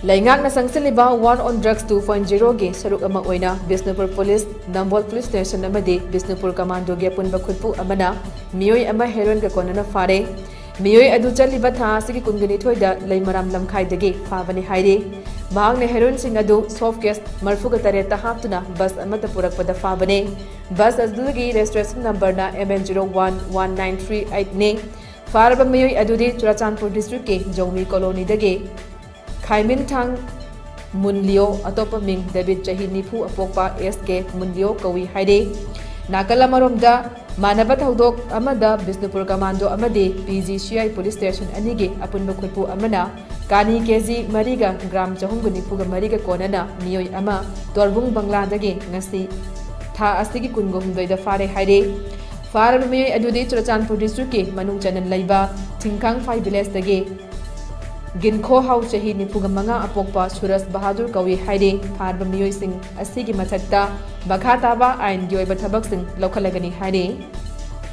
Laingakna sangsilliba War on Drugs 2.0 ge saruk ama oina Bisnupur Police Nambol Police Station amadi Bisnupur Commando ge punba khutpu amana miyoi ama heroin ka konana phare miyoi adu chaliba tha asigi kungani thoida leimaram lamkhai dage phabani haire mahakna heroin sing adu soft case marfuga tareta haptuna bus amata purakpada phabane bus asdagi registration number na MN011938 ne pharaba miyoi adudi Churachandpur district ke Jongmi colony dage Khaimin Thang Munlio atopa ming David Chahi Nifu apokpa SK Munlio kawi haide nakala maromda manaba thaudok amada Bisnupur Commando amadi PGCI Police Station anige apunba khutpu amana kani kg mariga gram chahunguni puga mariga konana miyoi ama torbung bangla dage ngasi tha asigi kungo hundoida phare haide phare miyoi adudi Churachandpur district ke manung chanan laiba Thingkhang 5 village dage Ginkho hau chahi nifuga manga apokpa Suras Bahadur kawi haide pharba miyoi sing asigi mathakta bakha taba ain gi oiba thabak sing lokhalagani haide